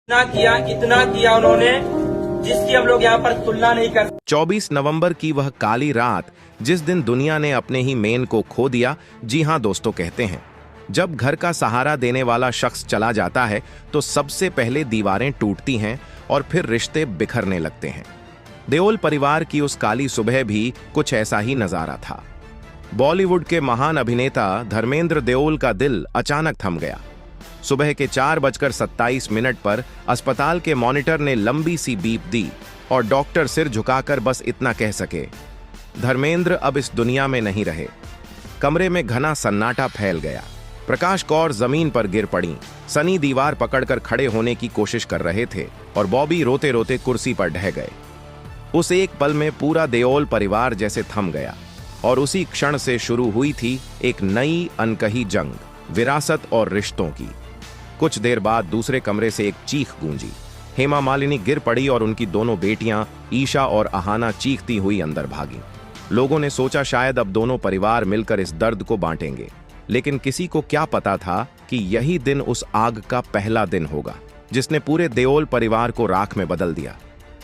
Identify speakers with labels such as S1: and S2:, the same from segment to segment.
S1: इतना किया उन्होंने जिसकी हम लोग यहाँ पर तुलना नहीं कर।
S2: 24 नवंबर की वह काली रात जिस दिन दुनिया ने अपने ही मेन को खो दिया। जी हां दोस्तों, कहते हैं जब घर का सहारा देने वाला शख्स चला जाता है तो सबसे पहले दीवारें टूटती हैं और फिर रिश्ते बिखरने लगते हैं। देओल परिवार की उस काली सुबह भी कुछ ऐसा ही नजारा था। बॉलीवुड के महान अभिनेता धर्मेंद्र देओल का दिल अचानक थम गया। सुबह के 4:27 पर अस्पताल के मॉनिटर ने लंबी सी बीप दी और डॉक्टर सिर झुकाकर बस इतना कह सके, धर्मेंद्र अब इस दुनिया में नहीं रहे। कमरे में घना सन्नाटा फैल गया। प्रकाश कौर जमीन पर गिर पड़ी, सनी दीवार पकड़कर खड़े होने की कोशिश कर रहे थे और बॉबी रोते रोते कुर्सी पर ढह गए। उस एक पल में पूरा देओल परिवार जैसे थम गया और उसी क्षण से शुरू हुई थी एक नई अनकही जंग, विरासत और रिश्तों की। कुछ देर बाद दूसरे कमरे से एक चीख गूंजी। हेमा मालिनी गिर पड़ी और उनकी दोनों बेटियां ईशा और अहाना चीखती हुई अंदर भागी। लोगों ने सोचा शायद अब दोनों परिवार मिलकर इस दर्द को बांटेंगे, लेकिन किसी को क्या पता था कि यही दिन उस आग का पहला दिन होगा जिसने पूरे देओल परिवार को राख में बदल दिया।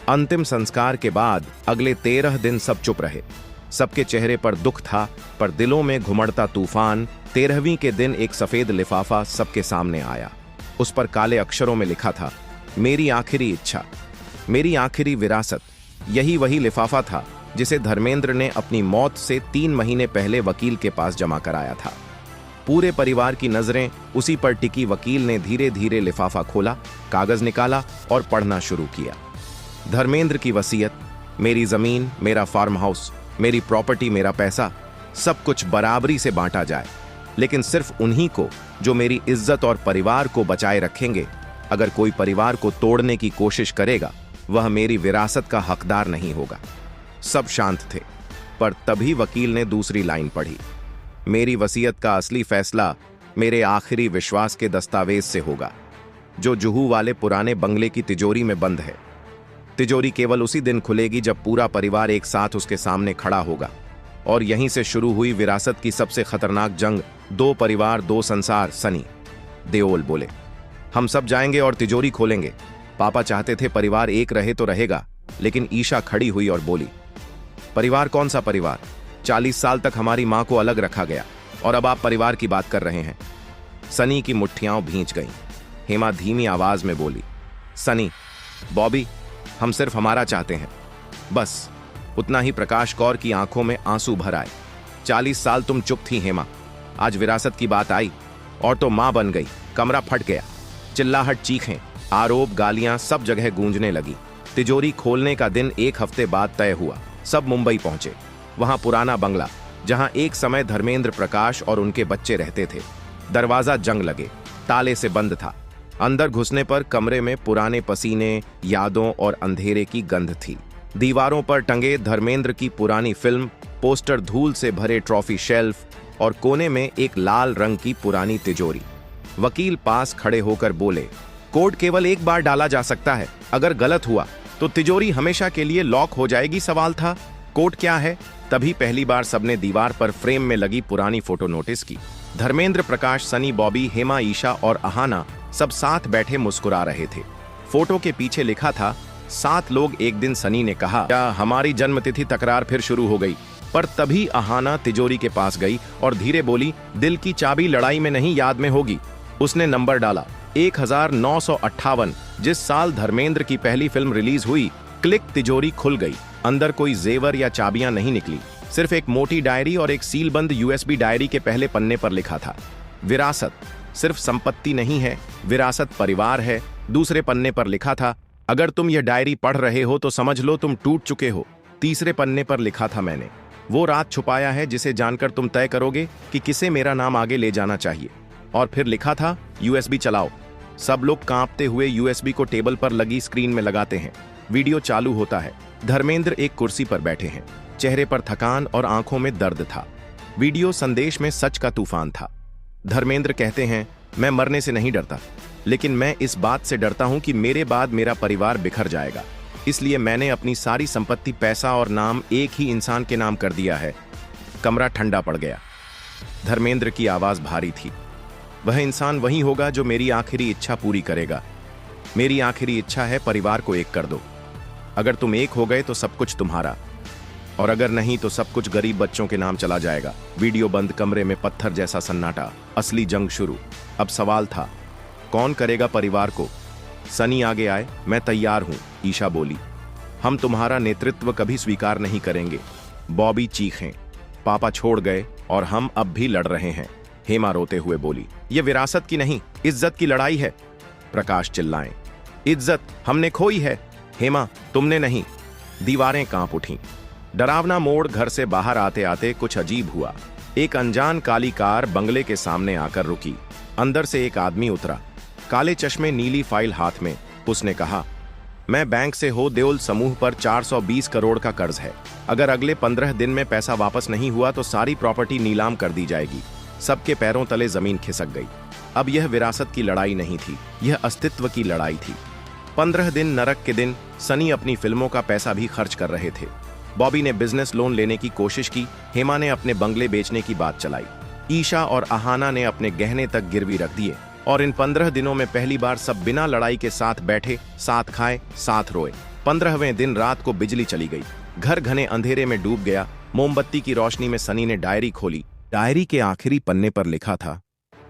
S2: अंतिम संस्कार के बाद अगले 13 दिन सब चुप रहे। सबके चेहरे पर दुख था, पर दिलों में घुमड़ता तूफान। 13वीं के दिन एक सफेद लिफाफा सबके सामने आया। उस पर काले अक्षरों में लिखा था, मेरी आखिरी इच्छा, मेरी आखिरी विरासत। यही वही लिफाफा था जिसे धर्मेंद्र ने अपनी मौत से 3 महीने पहले वकील के पास जमा कराया था। पूरे परिवार की नजरें उसी पर टिकी। वकील ने धीरे धीरे लिफाफा खोला, कागज निकाला और पढ़ना शुरू किया। धर्मेंद्र की वसीयत, मेरी जमीन, मेरा फार्म हाउस, मेरी प्रॉपर्टी, मेरा पैसा, सब कुछ बराबरी से बांटा जाए, लेकिन सिर्फ उन्हीं को जो मेरी इज्जत और परिवार को बचाए रखेंगे। अगर कोई परिवार को तोड़ने की कोशिश करेगा वह मेरी विरासत का हकदार नहीं होगा। सब शांत थे, पर तभी वकील ने दूसरी लाइन पढ़ी, मेरी वसीयत का असली फैसला मेरे आखिरी विश्वास के दस्तावेज से होगा, जो जुहू वाले पुराने बंगले की तिजोरी में बंद है। तिजोरी केवल उसी दिन खुलेगी जब पूरा परिवार एक साथ उसके सामने खड़ा होगा। और यहीं से शुरू हुई विरासत की सबसे खतरनाक जंग। 2 परिवार 2 संसार। सनी देओल बोले, हम सब जाएंगे और तिजोरी खोलेंगे। पापा चाहते थे परिवार एक रहे तो रहेगा, लेकिन ईशा खड़ी हुई और बोली, परिवार कौन सा परिवार? 40 साल तक हमारी मां को अलग रखा गया और अब आप परिवार की बात कर रहे हैं। सनी की मुट्ठियां भींच गईं। हेमा धीमी आवाज में बोली, सनी, बॉबी, हम सिर्फ हमारा चाहते हैं, बस उतना ही। प्रकाश कौर की आंखों में आंसू भर आए। 40 साल तुम चुप थी हेमा, आज विरासत की बात आई और तो मां बन गई। कमरा फट गया। चिल्लाहट, चीखें, आरोप, गालियां सब जगह गूंजने लगी। तिजोरी खोलने का दिन 1 हफ्ते बाद तय हुआ। सब मुंबई पहुंचे। वहां पुराना बंगला जहां एक समय धर्मेंद्र, प्रकाश और उनके बच्चे रहते थे। दरवाजा जंग लगे, ताले से बंद था। अंदर घुसने पर कमरे में पुराने पसीने, यादों और अंधेरे की गंध थी। दीवारों पर टंगे धर्मेंद्र की पुरानी फिल्म, पोस्टर, धूल से भरे ट्रॉफी शेल्फ और कोने में एक लाल रंग की पुरानी तिजोरी। वकील पास खड़े होकर बोले, कोड केवल एक बार डाला जा सकता है, अगर गलत हुआ तो तिजोरी हमेशा के लिए लॉक हो जाएगी। सवाल था, कोड क्या है? तभी पहली बार सबने दीवार पर फ्रेम में लगी पुरानी फोटो नोटिस की। धर्मेंद्र, प्रकाश, सनी, बॉबी, हेमा, ईशा और अहाना सब साथ बैठे मुस्कुरा रहे थे। फोटो के पीछे लिखा था, 7 लोग एक दिन। सनी ने कहा, क्या हमारी जन्मतिथि तकरार फिर शुरू हो गई? पर तभी अहाना तिजोरी के पास गई और धीरे बोली, दिल की चाबी लड़ाई में नहीं याद में होगी। उसने नंबर डाला 1958। जिस साल धर्मेंद्र की पहली फिल्म रिलीज हुई। क्लिक, तिजोरी खुल गई। अंदर कोई जेवर या चाबियां नहीं निकली, सिर्फ एक मोटी डायरी और एक सीलबंद यूएसबी डायरी के पहले पन्ने पर लिखा था, विरासत सिर्फ संपत्ति नहीं है, विरासत परिवार है। दूसरे पन्ने पर लिखा था, अगर तुम यह डायरी पढ़ रहे हो तो समझ लो तुम टूट चुके हो। तीसरे पन्ने पर लिखा था, मैंने वो रात छुपाया है जिसे जानकर तुम तय करोगे कि किसे मेरा नाम आगे ले जाना चाहिए। और फिर लिखा था, यूएसबी चलाओ। सब लोग कांपते हुए यूएसबी को टेबल पर लगी स्क्रीन में लगाते हैं। वीडियो चालू होता है। धर्मेंद्र एक कुर्सी पर बैठे हैं, चेहरे पर थकान और आंखों में दर्द था। वीडियो संदेश में सच का तूफान था। धर्मेंद्र कहते हैं, मैं मरने से नहीं डरता, लेकिन मैं इस बात से डरता हूं कि मेरे बाद मेरा परिवार बिखर जाएगा। इसलिए मैंने अपनी सारी संपत्ति, पैसा और नाम एक ही इंसान के नाम कर दिया है। कमरा ठंडा पड़ गया। धर्मेंद्र की आवाज भारी थी, वह इंसान वही होगा जो मेरी आखिरी इच्छा पूरी करेगा। मेरी आखिरी इच्छा है परिवार को एक कर दो। अगर तुम एक हो गए तो सब कुछ तुम्हारा, और अगर नहीं तो सब कुछ गरीब बच्चों के नाम चला जाएगा। वीडियो बंद। कमरे में पत्थर जैसा सन्नाटा। असली जंग शुरू। अब सवाल था, कौन करेगा परिवार को? सनी आगे आए। मैं तैयार हूं, ईशा बोली। हम तुम्हारा नेतृत्व कभी स्वीकार नहीं करेंगे। बॉबी चीखें। पापा छोड़ गए और हम अब भी लड़ रहे हैं, हेमा रोते हुए बोली। ये विरासत की नहीं, इज्जत की लड़ाई है। प्रकाश चिल्लाएं। इज्जत हमने खोई है, हेमा तुमने नहीं। दीवारें कांप उठीं। डरावना मोड़। घर से बाहर आते आते कुछ अजीब हुआ। एक अनजान काली कार बंगले के सामने आकर रुकी। अंदर से एक आदमी उतरा, काले चश्मे, नीली फाइल हाथ में। उसने कहा, मैं बैंक से हो देओल समूह पर 420 करोड़ का कर्ज है। अगर अगले 15 दिन में पैसा वापस नहीं हुआ तो सारी प्रॉपर्टी नीलाम कर दी जाएगी। सबके पैरों तले जमीन खिसक गई। अब यह विरासत की लड़ाई नहीं थी, यह अस्तित्व की लड़ाई थी। 15 दिन नरक के दिन। सनी अपनी फिल्मों का पैसा भी खर्च कर रहे थे। बॉबी ने बिजनेस लोन लेने की कोशिश की। हेमा ने अपने बंगले बेचने की बात चलाई। ईशा और आहाना ने अपने गहने तक गिरवी रख दिए। और इन 15 दिनों में पहली बार सब बिना लड़ाई के साथ बैठे, साथ खाए, साथ रोए। 15वें दिन रात को बिजली चली गई। घर घने अंधेरे में डूब गया। मोमबत्ती की रोशनी में सनी ने डायरी खोली। डायरी के आखिरी पन्ने पर लिखा था,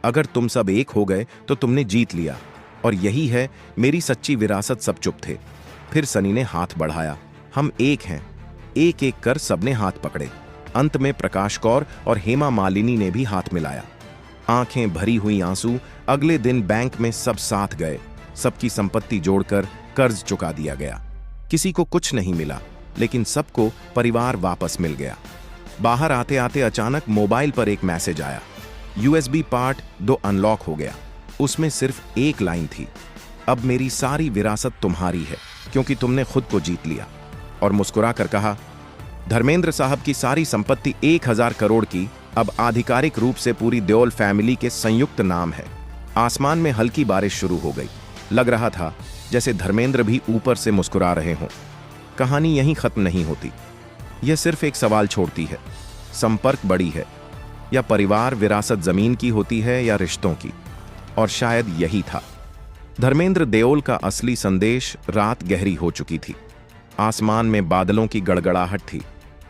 S2: अगर तुम सब एक हो गए तो तुमने जीत लिया, और यही है मेरी सच्ची विरासत। सब चुप थे। फिर सनी ने हाथ बढ़ाया। हम एक हैं। एक एक कर सबने हाथ पकड़े। अंत में प्रकाश कौर और हेमा मालिनी ने भी हाथ मिलाया। आंखें भरी हुई आंसू। अगले दिन बैंक में सब साथ गए। सबकी संपत्ति जोड़कर कर्ज चुका दिया गया। किसी को कुछ नहीं मिला, लेकिन सबको परिवार वापस मिल गया। बाहर आते आते अचानक मोबाइल पर एक मैसेज आया। USB पार्ट 2 अनलॉक हो गया। उसमें सिर्फ एक लाइन थी, अब मेरी सारी विरासत तुम्हारी है, क्योंकि तुमने खुद को जीत लिया। और मुस्कुराकर कहा, धर्मेंद्र साहब की सारी संपत्ति 1000 करोड़ की अब आधिकारिक रूप से पूरी देओल फैमिली के संयुक्त नाम है। आसमान में हल्की बारिश शुरू हो गई। लग रहा था जैसे धर्मेंद्र भी ऊपर से मुस्कुरा रहे हों। कहानी यहीं खत्म नहीं होती। यह सिर्फ एक सवाल छोड़ती है, संपर्क बड़ी है या परिवार विरासत जमीन की होती है या रिश्तों की? और शायद यही था धर्मेंद्र देओल का असली संदेश। रात गहरी हो चुकी थी। आसमान में बादलों की गड़गड़ाहट थी।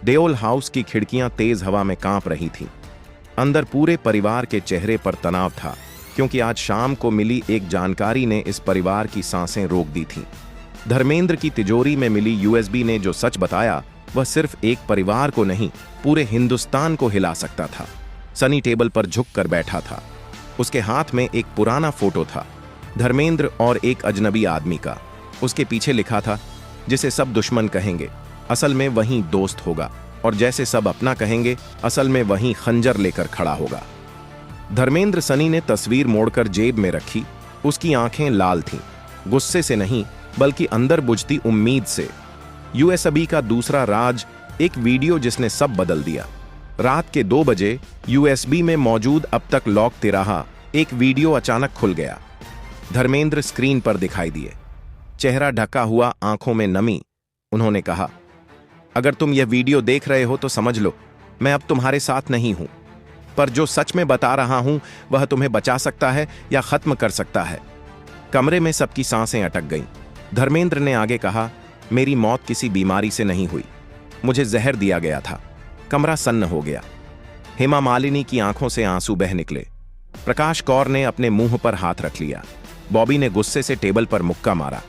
S2: देओल हाउस की खिड़कियां तेज हवा में कांप रही थीं। अंदर पूरे परिवार के चेहरे पर तनाव था, क्योंकि आज शाम को मिली एक जानकारी ने इस परिवार की सांसें रोक दी थीं। धर्मेंद्र की तिजोरी में मिली USB ने जो सच बताया, वह सिर्फ एक परिवार को नहीं, पूरे हिंदुस्तान को हिला सकता था। सनी टेबल पर झुककर बैठा था। उसके हाथ में एक पुराना फोटो था, धर्मेंद्र और एक अजनबी आदमी का। उसके पीछे लिखा था, जिसे सब दुश्मन कहेंगे असल में वहीं दोस्त होगा, और जैसे सब अपना कहेंगे असल में वहीं खंजर लेकर खड़ा होगा। धर्मेंद्र सनी ने तस्वीर मोड़कर जेब में रखी। उसकी आंखें लाल थीं, गुस्से से नहीं बल्कि अंदर बुझती उम्मीद से। USB का दूसरा राज, एक वीडियो जिसने सब बदल दिया। रात के 2 बजे USB में मौजूद अब तक लॉक तिराहा एक वीडियो अचानक खुल गया। धर्मेंद्र स्क्रीन पर दिखाई दिए, चेहरा ढका हुआ, आंखों में नमी। उन्होंने कहा, अगर तुम यह वीडियो देख रहे हो तो समझ लो मैं अब तुम्हारे साथ नहीं हूं, पर जो सच में बता रहा हूं वह तुम्हें बचा सकता है या खत्म कर सकता है। कमरे में सबकी सांसें अटक गईं। धर्मेंद्र ने आगे कहा, मेरी मौत किसी बीमारी से नहीं हुई, मुझे जहर दिया गया था। कमरा सन्न हो गया। हेमा मालिनी की आंखों से आंसू बह निकले। प्रकाश कौर ने अपने मुंह पर हाथ रख लिया। बॉबी ने गुस्से से टेबल पर मुक्का मारा।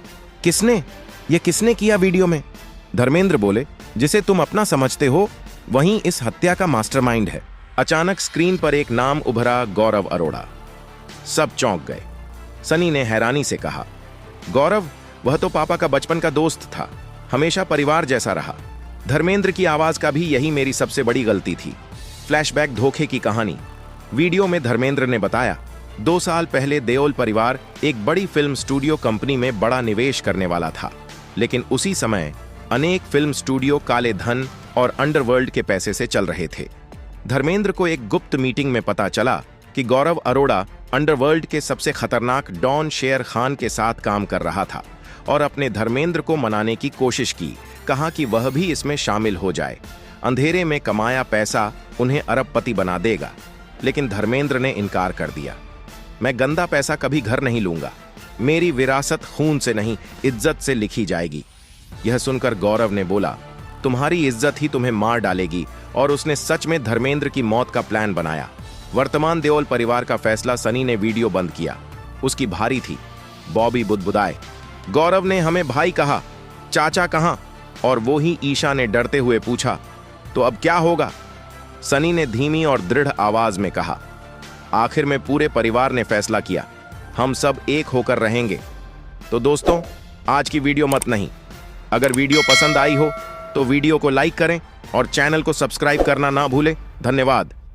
S2: किसने? यह किसने किया वीडियो में? धर्मेंद्र बोले, जिसे तुम अपना समझते हो वहीं इस हत्या का मास्टरमाइंड है। अचानक स्क्रीन पर एक नाम उभरा, गौरव अरोड़ा। सब चौंक गए। सनी ने हैरानी से कहा, गौरव? वह तो पापा का बचपन का दोस्त था, हमेशा परिवार जैसा रहा। धर्मेंद्र की आवाज का भी यही मेरी सबसे बड़ी गलती थी। फ्लैशबैक धोखे की कहानी। वीडियो में धर्मेंद्र ने बताया, 2 साल पहले देओल परिवार एक बड़ी फिल्म स्टूडियो कंपनी में बड़ा निवेश करने वाला था, लेकिन उसी समय अनेक फिल्म स्टूडियो काले धन और अंडरवर्ल्ड के पैसे से चल रहे थे। धर्मेंद्र को एक गुप्त मीटिंग में पता चला कि गौरव अरोड़ा अंडरवर्ल्ड के सबसे खतरनाक डॉन शेर खान के साथ काम कर रहा था, और अपने धर्मेंद्र को मनाने की कोशिश की। कहा कि वह भी इसमें शामिल हो जाए, अंधेरे में कमाया पैसा उन्हें अरबपति बना देगा। लेकिन धर्मेंद्र ने इनकार कर दिया। मैं गंदा पैसा कभी घर नहीं लूंगा, मेरी विरासत खून से नहीं इज्जत से लिखी जाएगी। यह सुनकर गौरव ने बोला, तुम्हारी इज्जत ही तुम्हें मार डालेगी, और उसने सच में धर्मेंद्र की मौत का प्लान बनाया। वर्तमान देओल परिवार का फैसला सनी ने वीडियो बंद किया। उसकी भारी थी। बॉबी बुदबुदाए, गौरव ने हमें भाई कहा, चाचा कहां? और वो ही ईशा ने डरते हुए पूछा, तो अब क्या होगा? सनी ने धीमी और दृढ़ आवाज में कहा, आखिर में पूरे परिवार ने फैसला किया, हम सब एक होकर रहेंगे। तो दोस्तों, आज की वीडियो मत नहीं। अगर वीडियो पसंद आई हो तो वीडियो को लाइक करें और चैनल को सब्सक्राइब करना ना भूलें। धन्यवाद।